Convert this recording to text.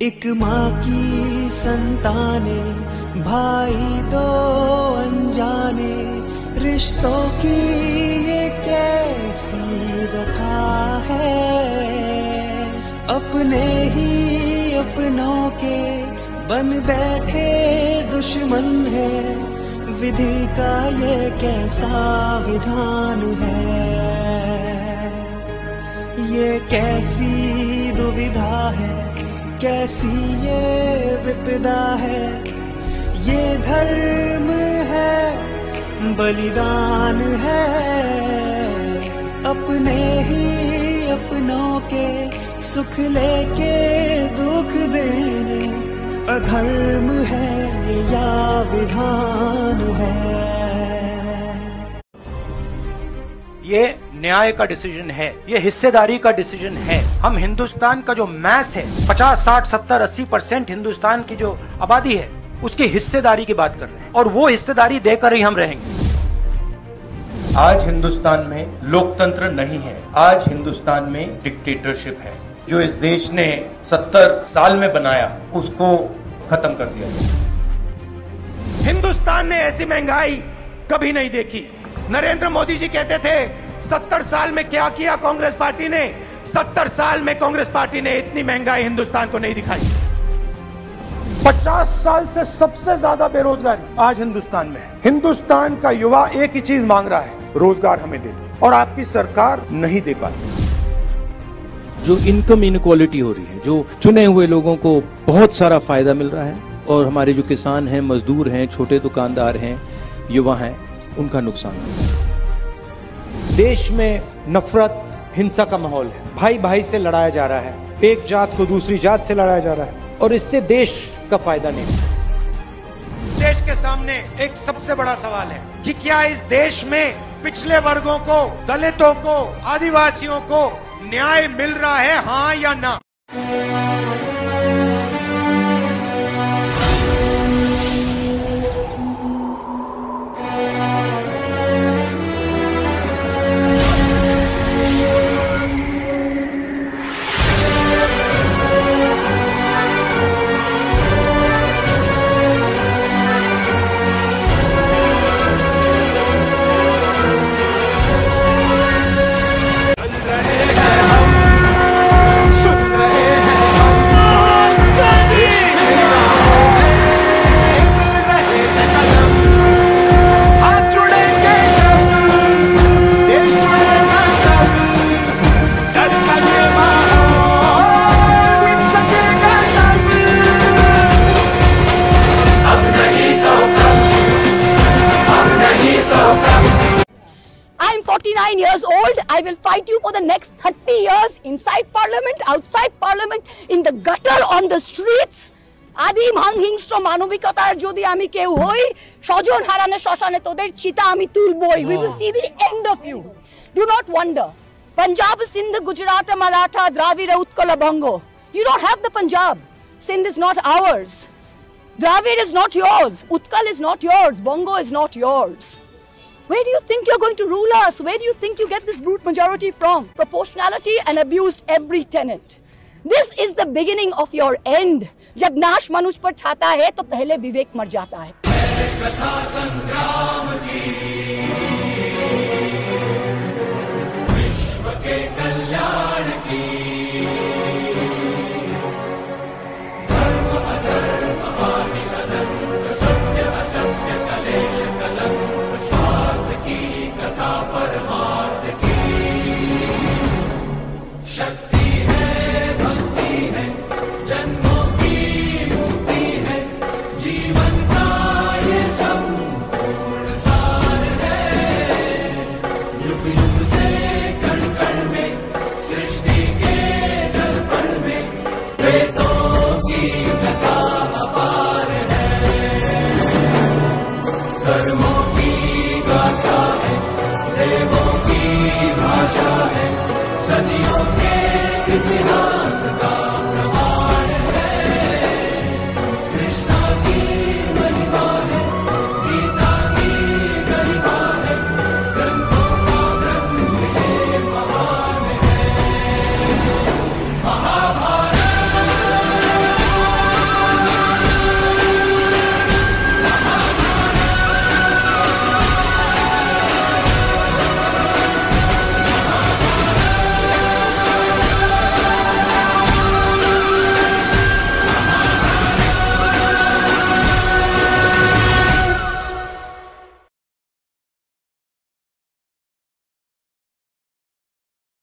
एक माँ की संताने, भाई दो अनजाने, रिश्तों की ये कैसी वफा है। अपने ही अपनों के बन बैठे दुश्मन है, विधि का ये कैसा विधान है। ये कैसी दुविधा है, कैसी ये विपदा है। ये धर्म है, बलिदान है, अपने ही अपनों के सुख लेके दुख देने, अधर्म है या विधान है। ये न्याय का डिसीजन है, ये हिस्सेदारी का डिसीजन है। हम हिंदुस्तान का जो मैस है, 50, 60, 70, 80% हिंदुस्तान की जो आबादी है, उसकी हिस्सेदारी की बात कर रहे हैं, और वो हिस्सेदारी देकर ही हम रहेंगे। आज हिंदुस्तान में लोकतंत्र नहीं है, आज हिंदुस्तान में डिक्टेटरशिप है। जो इस देश ने 70 साल में बनाया, उसको खत्म कर दिया। हिंदुस्तान ने ऐसी महंगाई कभी नहीं देखी। नरेंद्र मोदी जी कहते थे 70 साल में क्या किया कांग्रेस पार्टी ने। 70 साल में कांग्रेस पार्टी ने इतनी महंगाई हिंदुस्तान को नहीं दिखाई। 50 साल से सबसे ज्यादा बेरोजगारी आज हिंदुस्तान में है। हिंदुस्तान का युवा एक ही चीज मांग रहा है, रोजगार हमें दे दो, और आपकी सरकार नहीं दे पाती। जो इनकम इनक्वालिटी हो रही है, जो चुने हुए लोगों को बहुत सारा फायदा मिल रहा है, और हमारे जो किसान हैं, मजदूर हैं, छोटे दुकानदार हैं, युवा हैं, उनका नुकसान है। देश में नफरत, हिंसा का माहौल है। भाई भाई से लड़ाया जा रहा है, एक जात को दूसरी जात से लड़ाया जा रहा है, और इससे देश का फायदा नहीं। देश के सामने एक सबसे बड़ा सवाल है कि क्या इस देश में पिछले वर्गों को, दलितों को, आदिवासियों को न्याय मिल रहा है, हाँ या ना। I'm 49 years old. I will fight you for the next 30 years inside parliament, outside parliament, in the gutter, on the streets. আদিম হিংস্র মানবিকতার যদি আমি কেউ হই, স্বজন হারানো শ্মশানে তোদের চিতা আমি তুলবই। We will see the end of you. Do not wonder. Punjab, Sindh, Gujarat, Maratha, Dravida, Utkala, Bongo. You don't have the Punjab. Sindh is not ours. Dravid is not yours. Utkal is not yours. Bongo is not yours. Where do you think you're going to rule us? Where do you think you get this brute majority from? Proportionality and abused every tenet. This is the beginning of your end. जब नाश मनुष्य पर छाता है तो पहले विवेक मर जाता है।